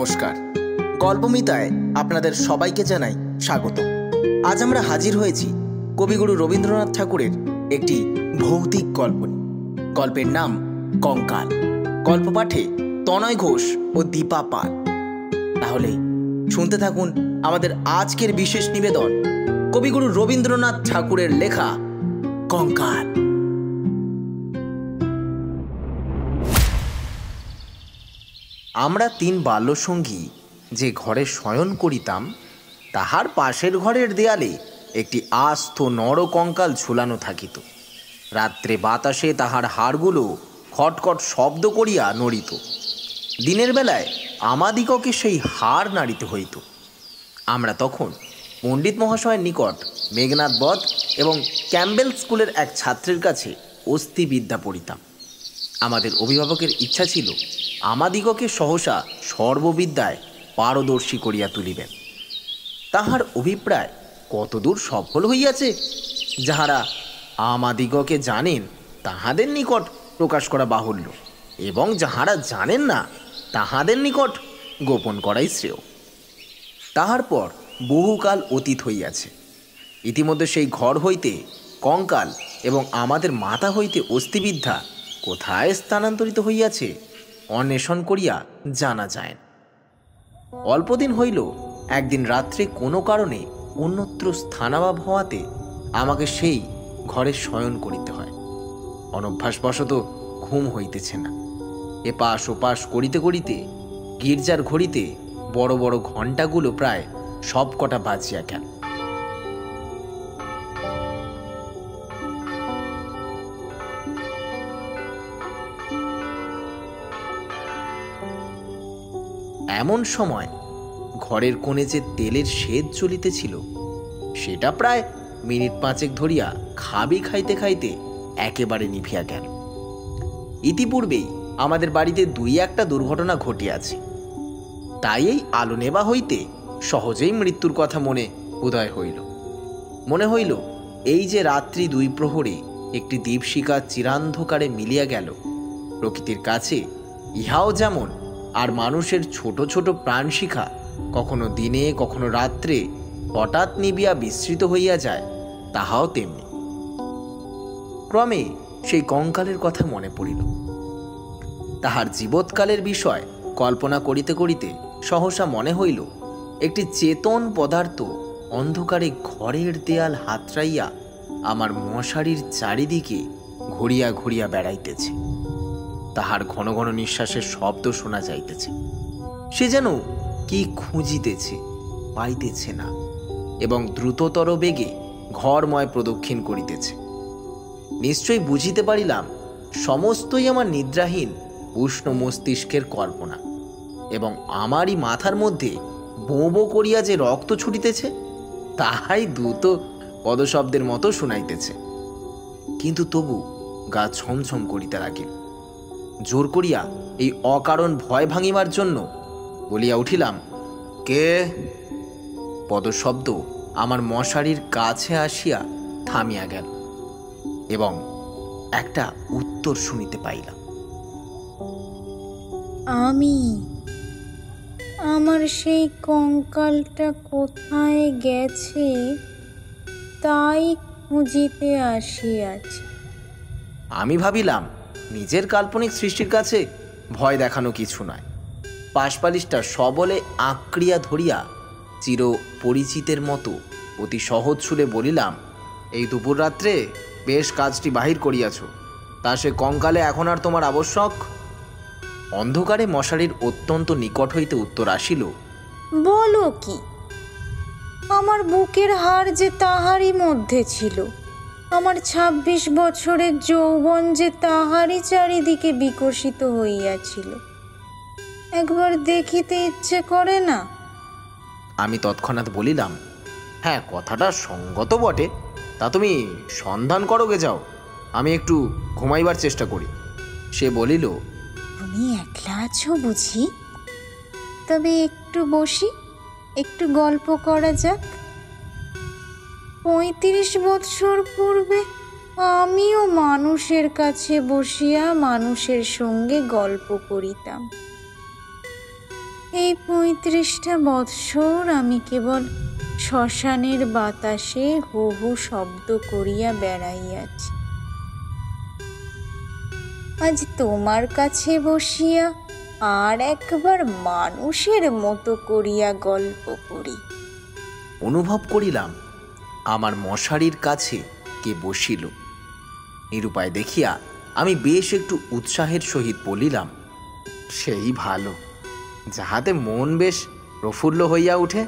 নমস্কার। গল্পমিতায় আপনাদের সবাইকে জানাই স্বাগত। আজ আমরা হাজির হয়েছি কবিগুরু রবীন্দ্রনাথ ঠাকুরের একটি ভৌতিক গল্প নিয়ে। গল্পের নাম কঙ্কাল। গল্প পাঠে তনয় ঘোষ ও দীপা পাল। তাহলে শুনতে থাকুন আমাদের আজকের বিশেষ নিবেদন, কবিগুরু রবীন্দ্রনাথ ঠাকুরের লেখা কঙ্কাল। আমরা 3 বাল্যসঙ্গী যে ঘরে শয়ন করিতাম, তাহার পাশের ঘরের দেয়ালে একটি আস্ত নরকঙ্কাল ঝুলানো থাকিত। রাত্রে বাতাসে তাহার হাড়গুলো খটখট শব্দ করিয়া নড়িত। দিনের বেলায় আমাদিগকে সেই হাড় নাড়িতে হইত। আমরা তখন পণ্ডিত মহাশয়ের নিকট মেঘনাদ বধ এবং ক্যাম্বেল স্কুলের এক ছাত্রের কাছে অস্থিবিদ্যা পড়িতাম। আমাদের অভিভাবকের ইচ্ছা ছিল আমাদিগকে সহসা সর্ববিদ্যায় পারদর্শী করিয়া তুলিবেন। তাহার অভিপ্রায় কতদূর সফল হইয়াছে, যাহারা আমাদিগকে জানেন তাহাদের নিকট প্রকাশ করা বাহুল্য, এবং যাহারা জানেন না তাহাদের নিকট গোপন করাই শ্রেয়। তাহার পর বহুকাল অতীত হইয়াছে। ইতিমধ্যে সেই ঘর হইতে কঙ্কাল এবং আমাদের মাথা হইতে অস্থিবিদ্যা কোথায় স্থানান্তরিত হইয়াছে অন্বেষণ করিয়া জানা যায় না। অল্পদিন হইল একদিন রাত্রে কোনো কারণে অন্যত্র স্থানাভাব হওয়াতে আমাকে সেই ঘরে শয়ন করিতে হয়। অনভ্যাসবশত ঘুম হইতেছে না। এপাশ ওপাশ করিতে করিতে গির্জার ঘড়িতে বড় বড় ঘণ্টাগুলো প্রায় সব কটা বাজিয়া গেল। এমন সময় ঘরের কোণে যে তেলের শেদ জ্বলিতেছিল, সেটা প্রায় মিনিট 5 ধরিয়া খাবি খাইতে খাইতে একেবারে নিভিয়া গেল। ইতিপূর্বেই আমাদের বাড়িতে 2-1টা দুর্ঘটনা ঘটিয়াছে, তাই এই আলো নেবা হইতে সহজেই মৃত্যুর কথা মনে উদয় হইল। মনে হইল এই যে রাত্রি 2 প্রহরে একটি দীপশিখা চিরান্ধকারে মিলিয়া গেল, প্রকৃতির কাছে ইহাও যেমন আর মানুষের ছোট ছোট প্রাণশিখা কখনো দিনে কখনো রাত্রে হঠাৎ নিবিয়া বিস্মৃত হইয়া যায়, তাহাও তেমনি। ক্রমে সেই কঙ্কালের কথা মনে পড়িল। তাহার জীবৎকালের বিষয় কল্পনা করিতে করিতে সহসা মনে হইল একটি চেতন পদার্থ অন্ধকারে ঘরের দেয়াল হাতড়াইয়া আমার মশারির চারিদিকে ঘুরিয়া ঘুরিয়া বেড়াইতেছে। তাহার ঘন ঘন নিঃশ্বাসের শব্দ শোনা যাইতেছে। সে যেন কি খুঁজিতেছে, পাইতেছে না, এবং দ্রুততর বেগে ঘরময় প্রদক্ষিণ করিতেছে। নিশ্চয়ই বুঝিতে পারিলাম সমস্তই আমার নিদ্রাহীন উষ্ণ মস্তিষ্কের কল্পনা, এবং আমারই মাথার মধ্যে বোঁ বোঁ করিয়া যে রক্ত ছুটিতেছে, তাহাই দ্রুত পদশব্দের মতো শুনাইতেছে। কিন্তু তবু গা ছমছম করিতে লাগিল। জোর করিয়া এই অকারণ ভয় ভাঙিবার জন্য বলিয়া উঠিলাম, কে? পদশব্দ আমার মশারির কাছে আসিয়া থামিয়া গেল, এবং একটা উত্তর শুনিতে পাইলাম। আমি। আমার সেই কঙ্কালটা কোথায় গেছে তাই খুঁজিতে আসিয়াছি। আমি ভাবিলাম নিজের কাল্পনিক সৃষ্টির কাছে ভয় দেখানো কিছু নয়। পাশপালিশটা সবলে আঁকড়িয়া ধরিয়া চির পরিচিতের মতো অতি সহজ সুরে বলিলাম, এই দুপুর রাত্রে বেশ কাজটি বাহির করিয়াছ, তা সে কঙ্কালে এখন আর তোমার আবশ্যক? অন্ধকারে মশারির অত্যন্ত নিকট হইতে উত্তর আসিল, বলো কি? আমার বুকের হাড় যে তাহারই মধ্যে ছিল, আমার 26 বছরের যৌবন যে তাহারই চারিদিকে বিকশিত হইয়াছিল। একবার দেখিতে ইচ্ছে করে না? আমি তৎক্ষণাৎ বলিলাম, হ্যাঁ, কথাটা সঙ্গত বটে, তা তুমি সন্ধান করোগে যাও, আমি একটু ঘুমাইবার চেষ্টা করি। সে বলিল, তুমি একলা আছো বুঝি? তবে একটু বসি, একটু গল্প করা যাক। 35 বৎসর পূর্বে আমিও মানুষের কাছে বসিয়া মানুষের সঙ্গে গল্প করিতাম। এই ৩৫টা বৎসর আমি কেবল শ্মশানের বাতাসে হু হু শব্দ করিয়া বেড়াইয়াছি। আজ তোমার কাছে বসিয়া আর একবার মানুষের মতো করিয়া গল্প করি। অনুভব করিলাম আমার মশারির কাছে কে বসিল। নিরুপায় দেখিয়া আমি বেশ একটু উৎসাহের সহিত বলিলাম, সেই ভালো, যাহাতে মন বেশ প্রফুল্ল হইয়া উঠে।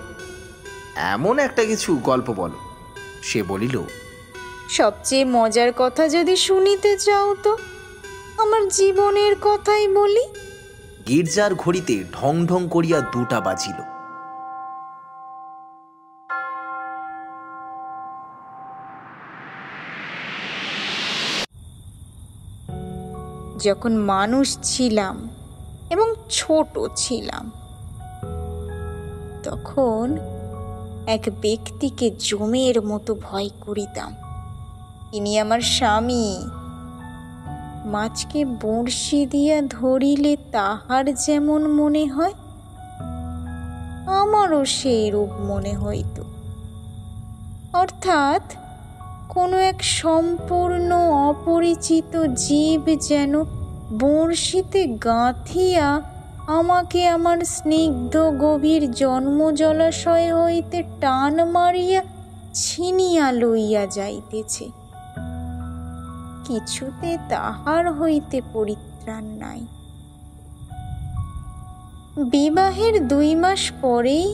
এমন একটা কিছু গল্প বলো। সে বলিল, সবচেয়ে মজার কথা যদি শুনিতে চাও তো আমার জীবনের কথাই বলি। গির্জার ঘড়িতে ঢং ঢং করিয়া 2টা বাজিল। যখন মানুষ ছিলাম এবং ছোট ছিলাম, তখন এক ব্যক্তিকে জমের মতো ভয় করিতাম। ইনি আমার স্বামী। মাছকে বড়শি দিয়া ধরিলে তাহার যেমন মনে হয়, আমারও সেই রূপ মনে হইত। অর্থাৎ কোনো এক সম্পূর্ণ অপরিচিত জীব যেন বড়শিতে গাঁথিয়া আমাকে আমার স্নিগ্ধ গভীর জন্ম জলাশয় হইতে টান মারিয়া ছিনিয়া লইয়া যাইতেছে। কিছুতে তাহার হইতে পরিত্রাণ নাই। বিবাহের 2 মাস পরেই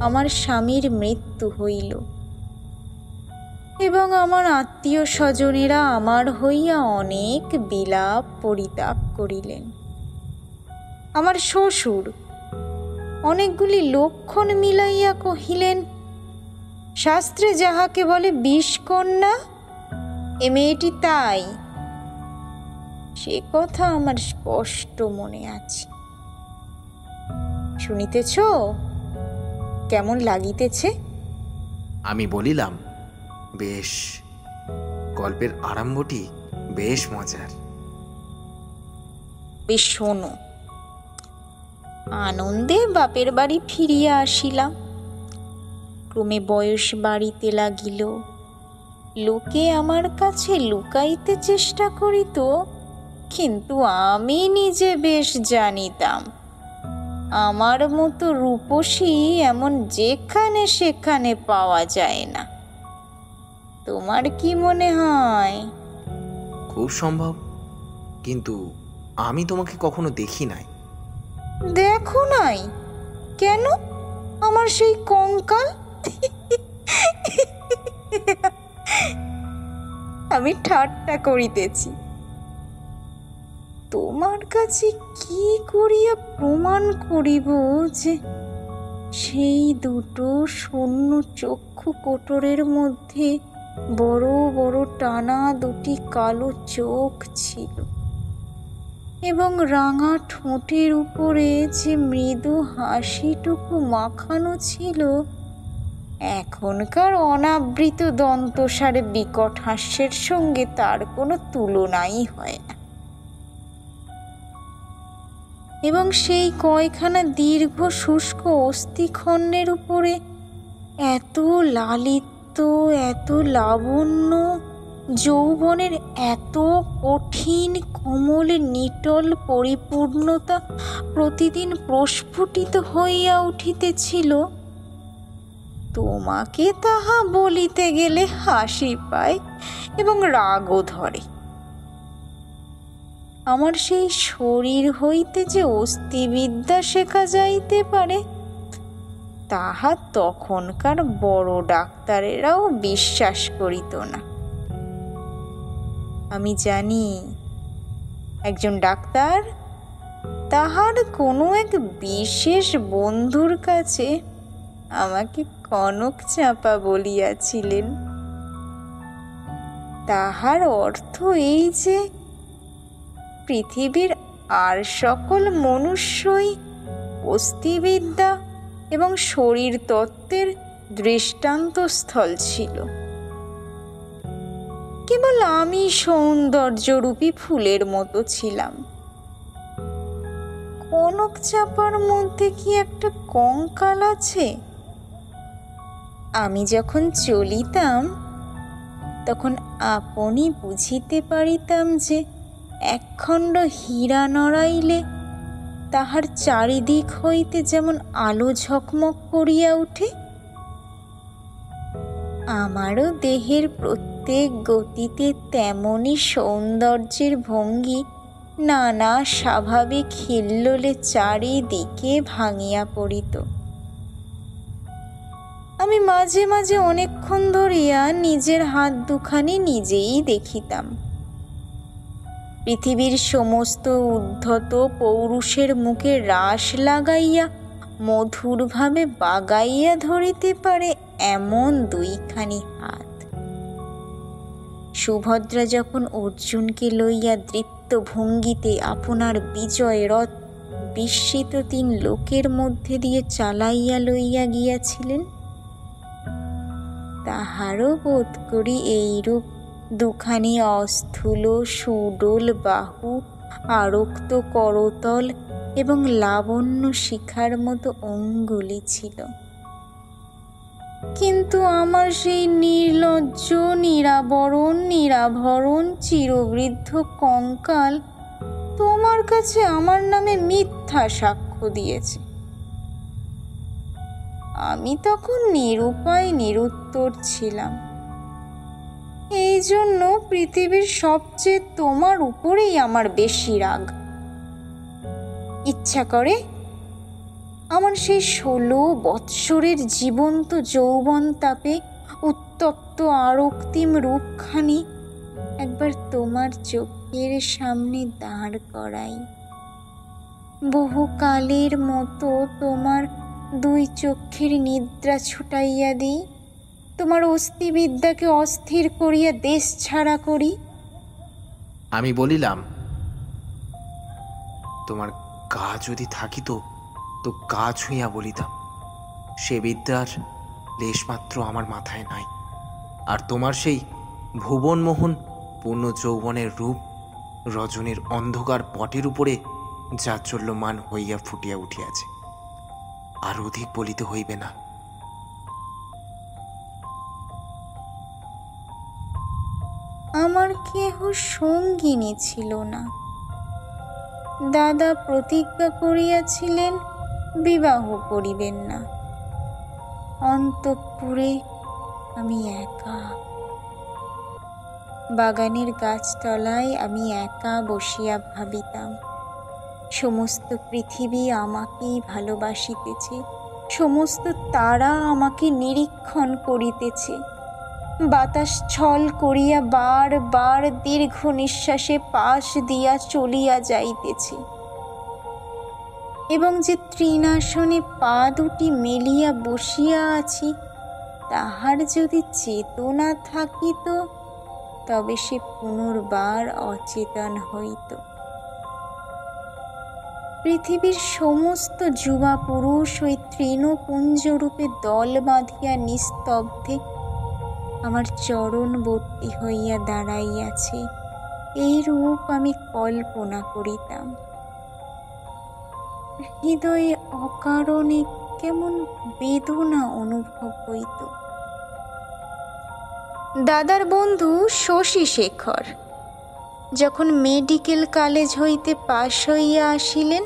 আমার স্বামীর মৃত্যু হইল এবং আমার আত্মীয় স্বজনেরা আমার হইয়া অনেক বিলাপ পরিতাপ করিলেন। আমার শ্বশুর অনেকগুলি লক্ষণ মিলাইয়া কহিলেন, শাস্ত্রে যাহাকে বলে বিষকন্যা, এ মেয়েটি তাই। সে কথা আমার স্পষ্ট মনে আছে। শুনিতেছ কেমন লাগিতেছে? আমি বলিলাম, বেশ, গল্পের আরম্ভটি বেশ মজার। বেশ শোনো। আনন্দে বাপের বাড়ি ফিরিয়া আসিলাম। ক্রমে বয়স বাড়িতে লাগিল। লোকে আমার কাছে লুকাইতে চেষ্টা করিত, কিন্তু আমি নিজে বেশ জানিতাম আমার মতো রূপসী এমন যেখানে সেখানে পাওয়া যায় না। তোমার কি মনে হয়? খুব সম্ভব, কিন্তু আমি তোমাকে কখনো দেখি নাই। দেখো নাই? কেন? আমার সেই কঙ্কাল। আমি ঠাট্টা করিতেছি। তোমার কাছে কি করিয়া প্রমাণ করিব যে সেই 2টো শূন্য চক্ষু কোটরের মধ্যে বড় বড় টানা 2টি কালো চোখ ছিল এবং রাঙা ঠোঁটের উপরে যে মৃদু হাসিটুকু মাখানো ছিল, এখনকার অনাবৃত দন্তসারে বিকট হাস্যের সঙ্গে তার কোনো তুলনাই হয় না। এবং সেই কয়খানা দীর্ঘ শুষ্ক অস্থিখণ্ডের উপরে এত লালিত্য, এত লাবণ্য, যৌবনের এত কঠিন কোমল নিটল পরিপূর্ণতা প্রতিদিন প্রস্ফুটিত হইয়া উঠিতেছিল, তোমাকে তাহা বলিতে গেলে হাসি পায় এবং রাগও ধরে। আমার সেই শরীর হইতে যে অস্থিবিদ্যা শেখা যাইতে পারে, তাহা তখনকার বড় ডাক্তারেরাও বিশ্বাস করিত না। আমি জানি একজন ডাক্তার তাহার কোনো এক বিশেষ বন্ধুর কাছে আমাকে কনক চাঁপা বলিয়াছিলেন। তাহার অর্থ এই যে পৃথিবীর আর সকল মনুষ্যই অস্থিবিদ্যা এবং শরীর তত্ত্বের দৃষ্টান্তস্থল ছিল। কেবল আমি সৌন্দর্যরূপী ফুলের মতো ছিলাম। কনক চাপার মধ্যে কি একটা কঙ্কাল আছে? আমি যখন চলিতাম তখন আপনি বুঝিতে পারিতাম যে একখণ্ড হীরা নড়াইলে তাহার চারিদিক হইতে যেমন আলো ঝকমক করিয়া উঠে, আমারও দেহের প্রত্যেক গতিতে তেমনি সৌন্দর্যের ভঙ্গি নানা স্বাভাবিক হিল্লোলে চারিদিকে ভাঙিয়া পড়িত। আমি মাঝে মাঝে অনেকক্ষণ ধরিয়া নিজের হাত দুখানি নিজেই দেখিতাম। পৃথিবীর সমস্ত উদ্ধত পৌরুষের মুখে রাশ লাগাইয়া মধুরভাবে বাগাইয়া ধরিতে পারে এমন দুইখানি হাত। সুভদ্রা যখন অর্জুনকে লইয়া দৃপ্ত ভঙ্গিতে আপনার বিজয় রথ বিস্মিত 3 লোকের মধ্যে দিয়ে চালাইয়া লইয়া গিয়াছিলেন, তাহারও বোধ করি এইরূপ দুখানি অস্থূল সুডোল বাহু, আরক্ত করতল এবং লাবণ্য শিখার মতো অঙ্গুলি ছিল। কিন্তু আমার সেই নির্লজ্জ নিরাভরণ চিরবৃদ্ধ কঙ্কাল তোমার কাছে আমার নামে মিথ্যা সাক্ষ্য দিয়েছে। আমি তখন নিরুপায় নিরুত্তর ছিলাম। এই জন্য পৃথিবীর সবচেয়ে তোমার উপরেই আমার বেশি রাগ। ইচ্ছা করে আমার সেই 16 বৎসরের জীবন্ত যৌবন তাপে উত্তপ্ত আরক্তিম রূপখানি একবার তোমার চোখের সামনে দাঁড় করাই, বহুকালের মতো তোমার 2 চক্ষের নিদ্রা ছুটাইয়া দিই, তোমার অস্থিবিদ্যাকে অস্থির করিয়া দেশ ছাড়া করি। আমি বলিলাম, তোমার গা যদি থাকিত তো গা ছুঁইয়া বলিতাম, সে বিদ্যার লেশমাত্র আমার মাথায় নাই। আর তোমার সেই ভুবনমোহন পূর্ণ যৌবনের রূপ রজনীর অন্ধকার পটের উপরে জাজ্বল্যমান হইয়া ফুটিয়া উঠিয়াছে। আর অধিক বলিতে হইবে না। আমার কেহ সঙ্গিনী ছিল না। দাদা প্রতিজ্ঞা করিয়াছিলেন বিবাহ করিবেন না। অন্তঃপুরে আমি একা, বাগানের গাছতলায় আমি একা বসিয়া ভাবিতাম, সমস্ত পৃথিবী আমাকেই ভালোবাসিতেছে, সমস্ত তারা আমাকে নিরীক্ষণ করিতেছে, বাতাস ছল করিয়া বার বার দীর্ঘ নিঃশ্বাসে পাশ দিয়া চলিয়া যাইতেছে, এবং যে তৃণাসনে পা দুটি মেলিয়া বসিয়া আছি তাহার যদি চেতনা থাকিত তবে সে পুনর্বার অচেতন হইত। পৃথিবীর সমস্ত যুবা পুরুষ ওই তৃণপুঞ্জরূপে দল বাঁধিয়া নিস্তব্ধে আমার চরণবর্তী হইয়া দাঁড়াইয়াছে, এই রূপ আমি কল্পনা করিতাম। হৃদয়ে অকারণে কেমন বেদনা অনুভব হইত। দাদার বন্ধু শশী শেখর যখন মেডিকেল কলেজ হইতে পাশ হইয়া আসিলেন,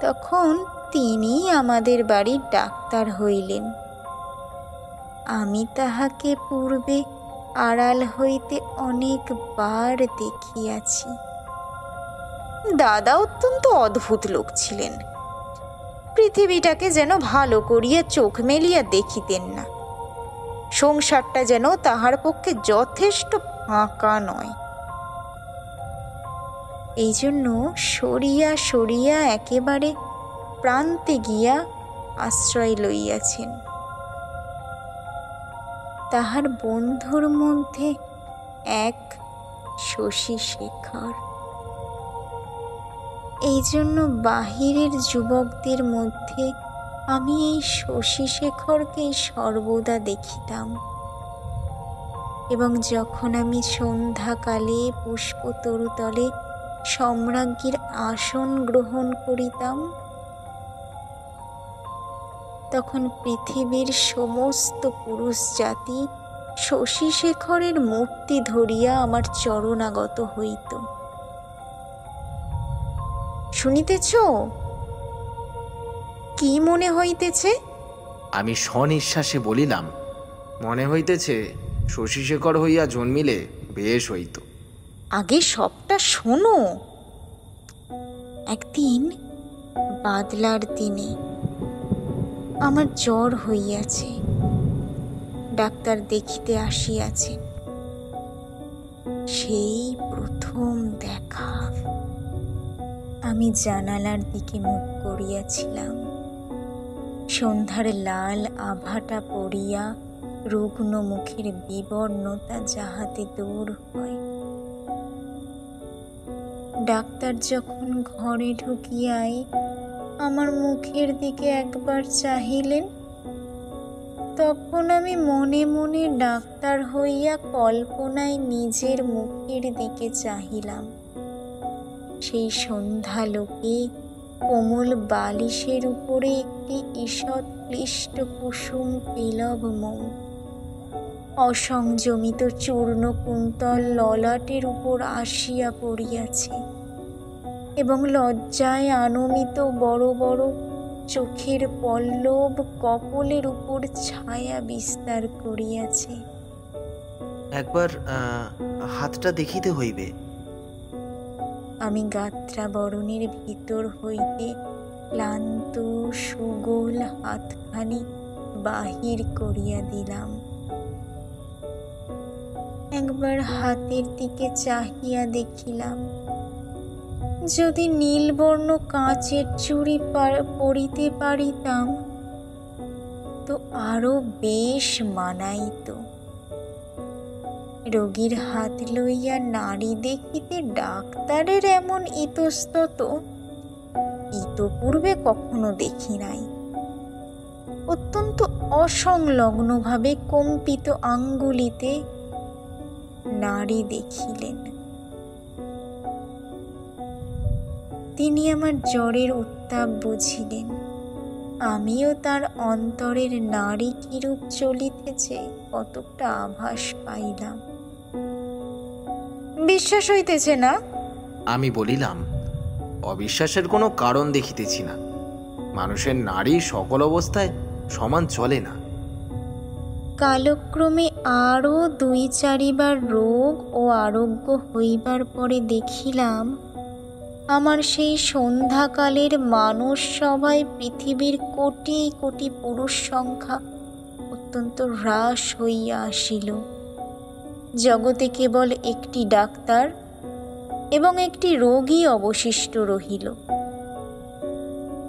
তখন তিনি আমাদের বাড়ির ডাক্তার হইলেন। আমি তাহাকে পূর্বে আড়াল হইতে অনেকবার দেখিয়াছি। দাদা অত্যন্ত অদ্ভুত লোক ছিলেন। পৃথিবীটাকে যেন ভালো করিয়া চোখ মেলিয়া দেখিতেন না। সংসারটা যেন তাহার পক্ষে যথেষ্ট ফাঁকা নয়। এই জন্য সরিয়া সরিয়া একেবারে প্রান্তে গিয়া আশ্রয় লইয়াছেন। তাহার বন্ধুর মধ্যে এক শশী শেখর। এই জন্য বাহিরের যুবকদের মধ্যে আমি এই শশী শেখরকেই সর্বদা দেখিতাম, এবং যখন আমি সন্ধ্যাকালে পুষ্পতরুতলে সম্রাজ্ঞীর আসন গ্রহণ করিতাম, তখন পৃথিবীর সমস্ত পুরুষ জাতি শশীশেখরের মূর্তি ধরিয়া আমার চরণাগত হইত। শুনিতেছ? কি মনে হইতেছে? আমি স্বনিঃশ্বাসে বলিলাম, মনে হইতেছে শশীশেখর হইয়া জন্মিলে বেশ হইত। আগে সবটা শোনো। একদিন বাদলার দিনে আমার জ্বর হইয়াছে, ডাক্তার দেখিতে আসিয়াছে। সেই প্রথম দেখা। আমি জানালার দিকে মুখ করিয়াছিলাম। সন্ধ্যার লাল আভাটা পড়িয়া রুগ্ন মুখের বিবর্ণতা যাহাতে দূর হয়। ডাক্তার যখন ঘরে ঢুকিয়াই আমার মুখের দিকে একবার চাহিলেন, তখন আমি মনে মনে ডাক্তার হইয়া কল্পনায় নিজের মুখের দিকে চাহিলাম। সেই সন্ধ্যালোকে কোমল বালিশের উপরে একটি ঈষৎ ক্লিষ্ট কুসুম পেলব মৌ অসংযমিত চূর্ণ কুন্তল ললাটের উপর আসিয়া পড়িয়াছে এবং লজ্জায় আনমিত বড় বড় চোখের পল্লব কপলের উপর ছায়া বিস্তার করিয়াছে। একবার হাতটা দেখিতে হইবে। আমি গাত্রাবরণের ভিতর হইতে ক্লান্ত সুগোল হাতখানি বাহির করিয়া দিলাম। একবার হাতের দিকে চাহিয়া দেখিলাম, যদি নীলবর্ণ কাঁচের চুড়ি পরিতে পারিতাম তো আরো বেশ মানাইত। রোগীর হাত লইয়া নারী দেখিতে ডাক্তারের এমন ইতস্তত ইতপূর্বে কখনো দেখি নাই। অত্যন্ত অসংলগ্নভাবে কম্পিত আঙ্গুলিতে নাড়ি দেখিলেন। তিনি আমার জ্বরের উত্তাপ বুঝিলেন। আমিও তার অন্তরের নারী কিরূপ চলিতেছে কতকটা আভাস পাইলাম। বিশ্বাস হইতেছে না? আমি বলিলাম, অবিশ্বাসের কোনো কারণ দেখিতেছি না। মানুষের নারী সকল অবস্থায় সমান চলে না। কালক্রমে আরও 2-4 বার রোগ ও আরোগ্য হইবার পরে দেখিলাম আমার সেই সন্ধ্যাকালের মানুষ সভায় পৃথিবীর কোটি কোটি পুরুষ সংখ্যা অত্যন্ত হ্রাস হইয়া আসিল। জগতে কেবল একটি ডাক্তার এবং একটি রোগী অবশিষ্ট রহিল।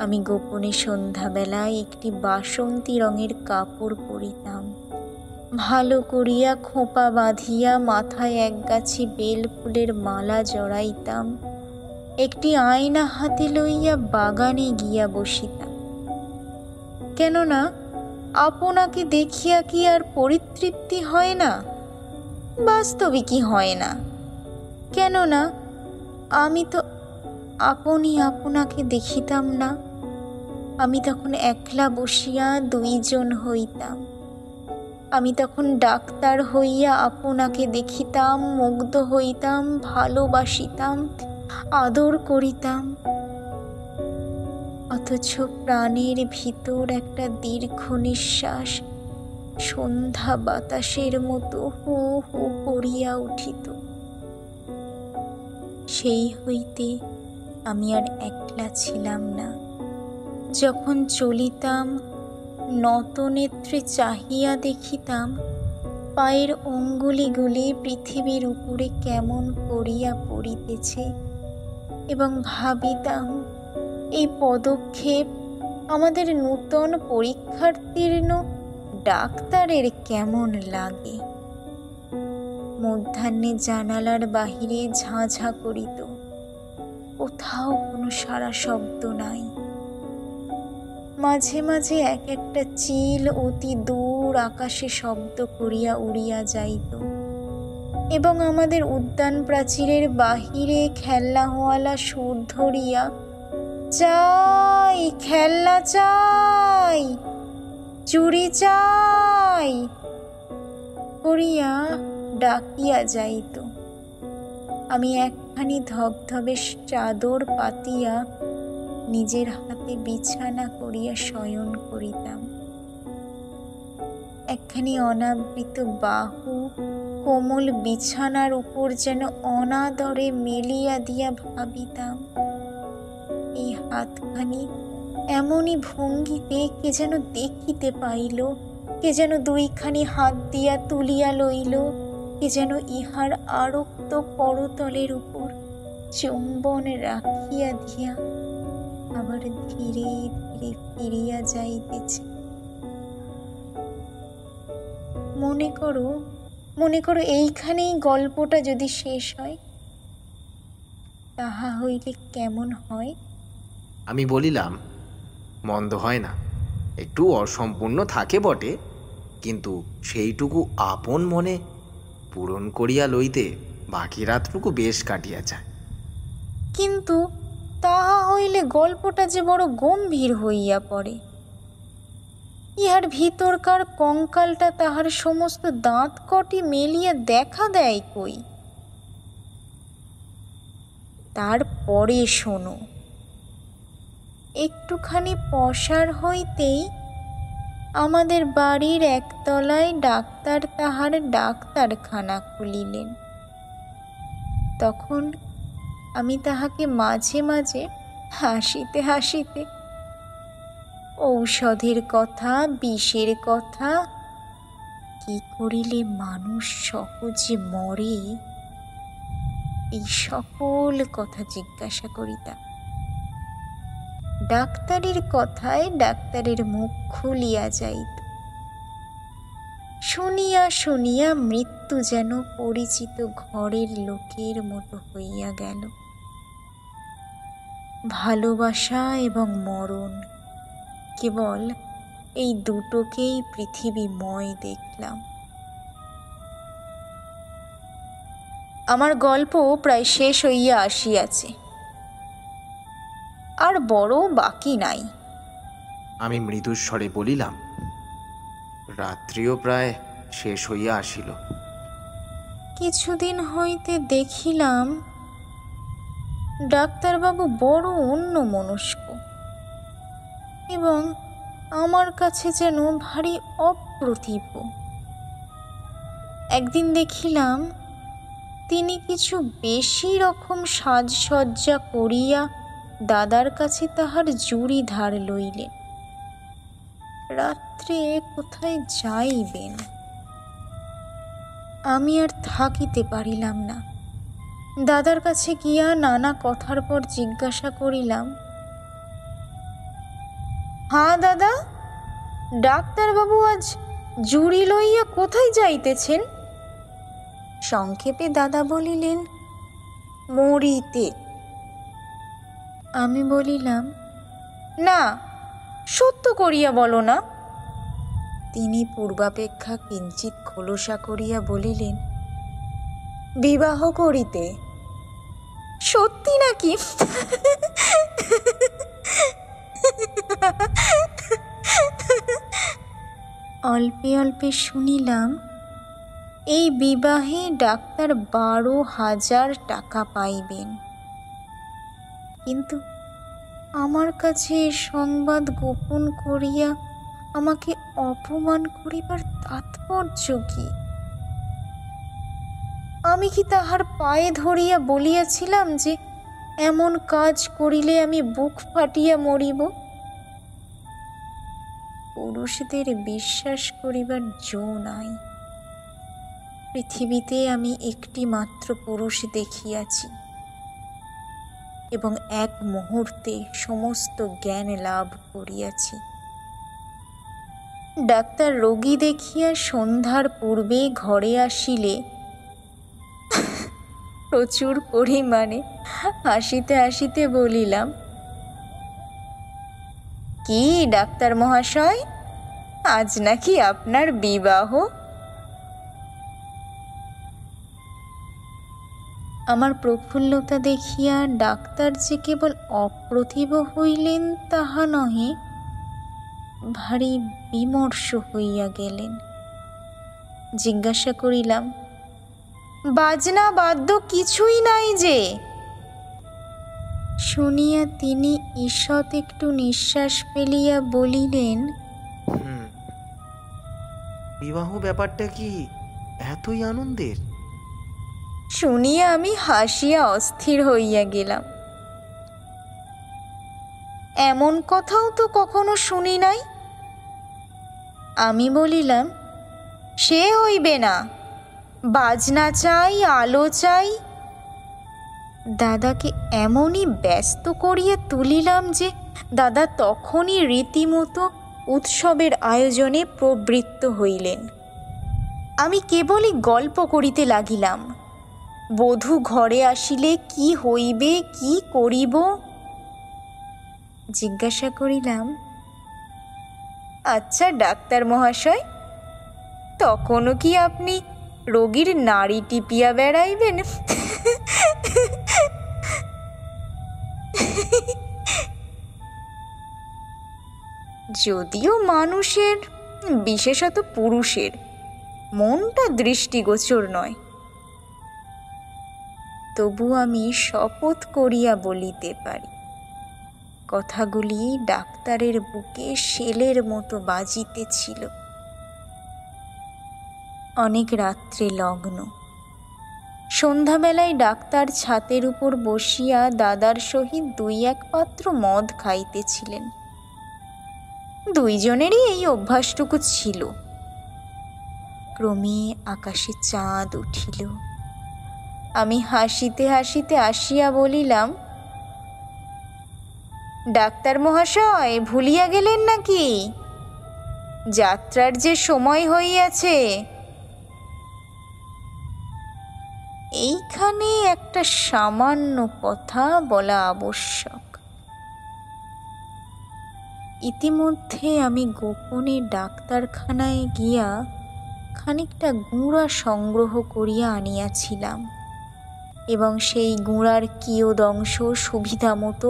আমি গোপনে সন্ধ্যাবেলায় একটি বাসন্তী রঙের কাপড় পরিতাম, ভালো করিয়া খোঁপা বাঁধিয়া মাথায় একগাছি বেল ফুলের মালা জড়াইতাম, একটি আয়না হাতে লইয়া বাগানে গিয়া বসিতাম। কেননা আপনাকে দেখিয়া কি আর পরিতৃপ্তি হয় না? বাস্তবিকই হয় না। কেননা আমি তো আপনি আপনাকে দেখিতাম না। আমি তখন একলা বসিয়া 2 জন হইতাম। আমি তখন ডাক্তার হইয়া আপনাকে দেখিতাম, মুগ্ধ হইতাম, ভালোবাসিতাম, আদর করিতাম। অথচ প্রাণের ভিতর একটা দীর্ঘ নিঃশ্বাস সন্ধ্যা বাতাসের মতো হু হু করিয়া উঠিত। সেই হইতে আমি আর একলা ছিলাম না। যখন চলিতাম নতনেত্রে চাহিয়া দেখিতাম পায়ের অঙ্গুলিগুলি পৃথিবীর উপরে কেমন করিয়া পড়িতেছে এবং ভাবিতাম এই পদক্ষেপ আমাদের নূতন পরীক্ষার্থীর্ণ ডাক্তারের কেমন লাগে। মধ্যাহ্নে জানালার বাহিরে ঝাঁঝা করিত, কোথাও কোনো সারা শব্দ নাই। মাঝে মাঝে এক একটা চিল অতি দূর আকাশে শব্দ করিয়া উড়িয়া যাইত। এবং আমাদের উদ্যান প্রাচীরের বাহিরে খেলনাওয়ালা সুর ধরিয়া চাই, খেলনা চাই, চুড়ি চাই করিয়া ডাকিয়া যাইত। আমি একখানি ধবধবে চাদর পাতিয়া নিজের হাতে বিছানা করিয়া শয়ন করিতাম। একখানি অনাবৃত বাহু কোমল বিছানার উপর যেন অনাদরে মেলিয়া দিয়া ভাবিতাম, এই হাতখানি এমনই ভঙ্গিতে কে যেন দেখিতে পাইল, কে যেন দুইখানি হাত দিয়া তুলিয়া লইল, কে যেন ইহার আরক্ত করতলের উপর চুম্বন রাখিয়া দিয়া আবার ধীরে ধীরে ফিরিয়া যাইতেছে। মনে করো এইখানেই গল্পটা যদি শেষ হয়, তাহা হইলে কেমন হয়? আমি বলিলাম, মন্দ হয় না, একটু অসম্পূর্ণ থাকে বটে, কিন্তু সেইটুকু আপন মনে পূরণ করিয়া লইতে বাকি রাতটুকু বেশ কাটিয়া যায়। কিন্তু তাহা হইলে গল্পটা যে বড় গম্ভীর হইয়া পড়ে। ইহার ভিতরকার কঙ্কালটা তাহার সমস্ত দাঁত কটি মেলিয়া দেখা দেয় কই? তারপরে শোনো, একটুখানি পসার হইতেই আমাদের বাড়ির একতলায় ডাক্তার তাহার ডাক্তারখানা খুলিলেন। তখন আমি তাহাকে মাঝে মাঝে হাসিতে হাসিতে ঔষধের কথা, বিষের কথা, কি করিলে মানুষ সহজে মরে, এই সকল কথা জিজ্ঞাসা করিতাম। ডাক্তারের কথায় ডাক্তারের মুখ খুলিয়া যাইত। শুনিয়া শুনিয়া মৃত্যু যেন পরিচিত ঘরের লোকের মতো হইয়া গেল। ভালোবাসা এবং মরণ, কেবল এই দুটোকেই পৃথিবীময় দেখলাম। আমার গল্প প্রায় শেষ হইয়া আসিয়াছে, আর বড় বাকি নাই। আমি মৃদুস্বরে বলিলাম, রাত্রিও প্রায় শেষ হইয়া আসিল। কিছুদিন হইতে দেখিলাম ডাক্তারবাবু বড় অন্যমনস্ক এবং আমার কাছে যেন ভারী অপ্রতিভ। একদিন দেখিলাম তিনি কিছু বেশি রকম সাজসজ্জা করিয়া দাদার কাছে তাহার জুড়ি ধার লইলেন। রাত্রে কোথায় যাইবেন? আমি আর থাকিতে পারিলাম না। দাদার কাছে গিয়া নানা কথার পর জিজ্ঞাসা করিলাম, হ্যাঁ দাদা, ডাক্তারবাবু আজ জুড়ি লইয়া কোথায় যাইতেছেন? সংক্ষেপে দাদা বলিলেন, মরিতে। আমি বলিলাম, না, সত্য করিয়া বলো না। তিনি পূর্বাপেক্ষা কিঞ্চিত খোলসা করিয়া বলিলেন, বিবাহ করিতে। সত্যি নাকি? অল্পে অল্পে শুনিলাম এই বিবাহে ডাক্তার 12,000 টাকা পাইবেন। কিন্তু আমার কাছে সংবাদ গোপন করিয়া আমাকে অপমান করিবার তাৎপর্য কি? আমি কি তাহার পায়ে ধরিয়া বলিয়াছিলাম যে এমন কাজ করিলে আমি বুক ফাটিয়া মরিব? পুরুষদের বিশ্বাস করিবার জো নাই। পৃথিবীতে আমি একটি মাত্র পুরুষ দেখিয়াছি এবং এক মুহূর্তে সমস্ত জ্ঞান লাভ করিয়াছি। ডাক্তার রোগী দেখিয়া সন্ধ্যার পূর্বে ঘরে আসিলে প্রচুর পরিমাণে হাসিতে হাসিতে বলিলাম, কি ডাক্তার মহাশয়, আজ নাকি আপনার বিবাহ? আমার প্রফুল্লতা দেখিয়া ডাক্তার যে কেবল অপ্রতিভ হইলেন তাহা নহে, ভারী বিমর্ষ হইয়া গেলেন। জিজ্ঞাসা করিলাম, বাজনা বাদ্য কিছুই নাই যে? শুনিয়া তিনি ঈষৎ একটু নিঃশ্বাস ফেলিয়া বলিলেন, বিবাহ ব্যাপারটা কি এতই আনন্দের? শুনিয়া আমি হাসিয়া অস্থির হইয়া গেলাম। এমন কথাও তো কখনো শুনি নাই। আমি বলিলাম, সে হইবে না, বাজনা চাই, আলো চাই। দাদাকে এমনই ব্যস্ত করিয়া তুলিলাম যে দাদা তখনই রীতিমতো উৎসবের আয়োজনে প্রবৃত্ত হইলেন। আমি কেবলই গল্প করিতে লাগিলাম, বধূ ঘরে আসিলে কি হইবে, কি করিব। জিজ্ঞাসা করিলাম, আচ্ছা ডাক্তার মহাশয়, তখনও কি আপনি রোগীর নাড়ি টিপিয়া বেড়াইবেন? যদিও মানুষের, বিশেষত পুরুষের, মনটা দৃষ্টিগোচর নয়, তবু আমি শপথ করিয়া বলিতে পারি, কথাগুলি ডাক্তারের বুকে শেলের মতো বাজিতেছিল। অনেক রাত্রে লগ্ন। সন্ধ্যাবেলায় ডাক্তার ছাতের উপর বসিয়া দাদার সহিত 2-1 পাত্র মদ খাইতেছিলেন। দুইজনেরই এই অভ্যাসটুকু ছিল। ক্রমে আকাশে চাঁদ উঠিল। আমি হাসিতে হাসিতে আসিয়া বলিলাম, ডাক্তার মহাশয় ভুলিয়া গেলেন নাকি? যাত্রার যে সময় হইয়াছে। এইখানে একটা সামান্য কথা বলা আবশ্যক। ইতিমধ্যে আমি গোপনে ডাক্তারখানায় গিয়া খানিকটা গুঁড়া সংগ্রহ করিয়া আনিয়াছিলাম এবং সেই গুঁড়ার কিয়দংশ সুবিধা মতো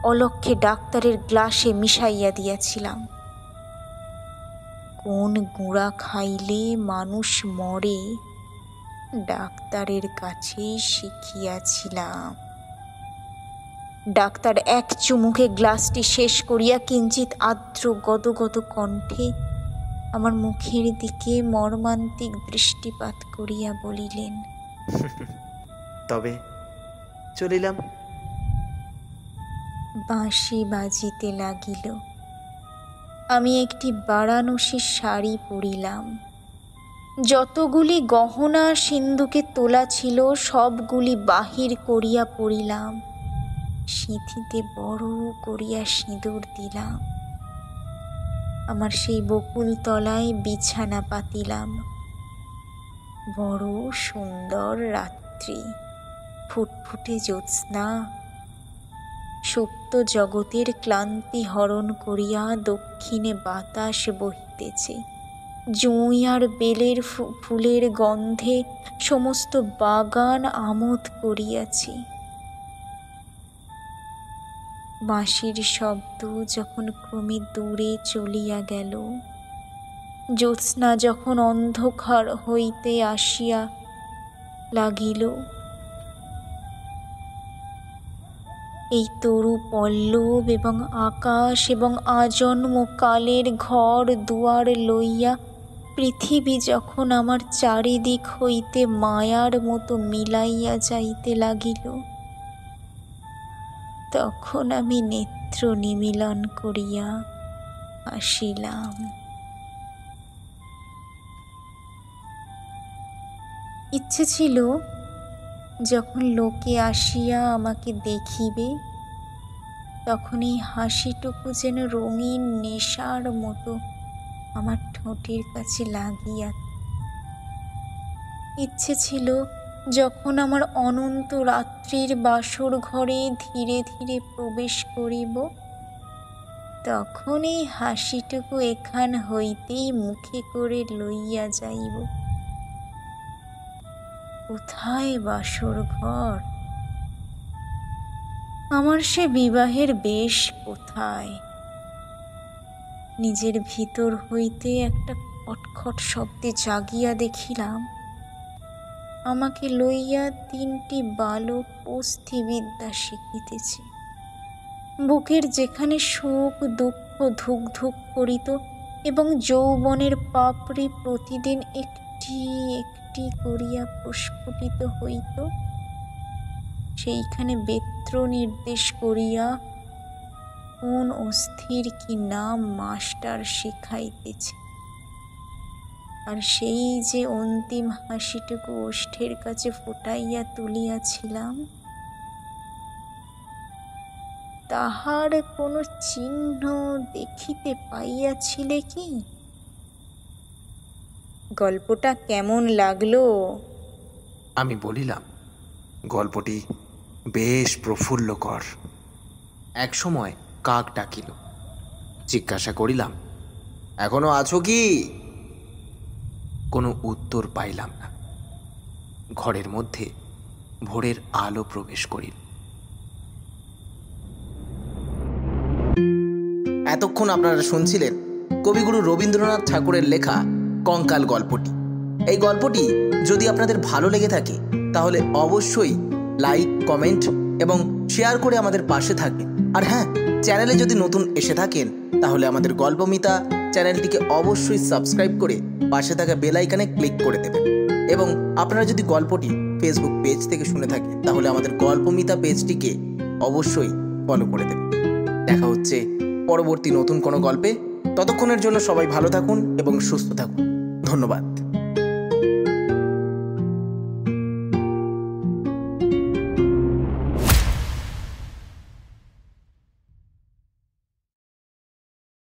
অলক্ষ্যে ডাক্তারের গ্লাসে মিশাইয়া দিয়াছিলাম। কোন গুঁড়া খাইলে মানুষ মরে ডাক্তারের কাছেই শিখিয়াছিলাম। ডাক্তার এক চুমুকে গ্লাসটি শেষ করিয়া কিঞ্চিত আর্দ্র গদগদ কণ্ঠে আমার মুখের দিকে মর্মান্তিক দৃষ্টিপাত করিয়া বলিলেন, তবে চলিলাম। বাঁশি বাজিতে লাগিল। আমি একটি বারাণসী শাড়ি পরিলাম। যতগুলি গহনা সিন্ধুকে তোলা ছিল সবগুলি বাহির করিয়া পরিলাম। সিঁথিতে বড় করিয়া সিঁদুর দিলাম। আমার সেই বকুল তলায় বিছানা পাতিলাম। বড় সুন্দর রাত্রি, ফুটফুটে জ্যোৎস্না। সুপ্ত জগতের ক্লান্তি হরণ করিয়া দক্ষিণে বাতাস বহিতেছে। জুঁই আর বেলের ফুলের গন্ধে সমস্ত বাগান আমোদ করিয়াছে। বাঁশির শব্দ যখন ক্রমে দূরে চলিয়া গেল, জ্যোৎস্না যখন অন্ধকার হইতে আসিয়া লাগিল, এই তরু পল্লব এবং আকাশ এবং আজন্ম কালের ঘর দুয়ার লইয়া পৃথিবী যখন আমার চারিদিক হইতে মায়ার মতো মিলাইয়া যাইতে লাগিল, তখন আমি নেত্র নিমীলন করিয়া হাসিলাম। ইচ্ছে ছিল যখন লোকে আসিয়া আমাকে দেখিবে, তখন এই হাসিটুকু যেন রঙিন নেশার মতো আমার ঠোঁটের কাছে লাগিয়া। ইচ্ছে ছিল যখন আমার অনন্ত রাত্রির বাসর ঘরে ধীরে ধীরে প্রবেশ করিব, তখন এই হাসিটুকু এখান হইতেই মুখে করে লইয়া যাইব। কোথায় বাসর ঘর? আমার সে বিবাহের বেশ কোথায়? নিজের ভিতর হইতে একটা খটখট শব্দে জাগিয়া দেখিলাম, আমাকে লইয়া 3টি বালক অস্থিবিদ্যা শিখিতেছে। বুকের যেখানে শোক দুঃখ ধুক ধুক করিত এবং যৌবনের পাপড়ি প্রতিদিন একটি একটি করিয়া প্রস্ফুটিত হইত, সেইখানে বেত্র নির্দেশ করিয়া কোন অস্থির কি নাম মাস্টার শিখাইতেছে। আর সেই যে অন্তিম হাসিটুকু ওষ্ঠের কাছে ফোটাইয়া তুলিয়াছিলাম, তাহার কোনো চিহ্ন দেখিতে পাইয়াছিলে কি? গল্পটা কেমন লাগলো? আমি বলিলাম, গল্পটি বেশ প্রফুল্লকর। এক সময় কাক ডাকিল। জিজ্ঞাসা করিলাম, এখনো আছো কি? কোনো উত্তর পাইলাম না। ঘরের মধ্যে ভোরের আলো প্রবেশ করিল। এতক্ষণ আপনারা শুনছিলেন কবিগুরু রবীন্দ্রনাথ ঠাকুরের লেখা কঙ্কাল গল্পটি। এই গল্পটি যদি আপনাদের ভালো লেগে থাকে তাহলে অবশ্যই লাইক, কমেন্ট এবং শেয়ার করে আমাদের পাশে থাকবেন। আর হ্যাঁ, চ্যানেলে যদি নতুন এসে থাকেন তাহলে আমাদের গল্পমিতা চ্যানেলটিকে অবশ্যই সাবস্ক্রাইব করে পাশে থাকা বেল আইকনে ক্লিক করে দেবেন। এবং আপনারা যদি গল্পটি ফেসবুক পেজ থেকে শুনে থাকেন তাহলে আমাদের গল্পমিতা পেজটিকে অবশ্যই ফলো করে দেবেন। দেখা হচ্ছে পরবর্তী নতুন কোনো গল্পে। ততক্ষণের জন্য সবাই ভালো থাকুন এবং সুস্থ থাকুন। ধন্যবাদ।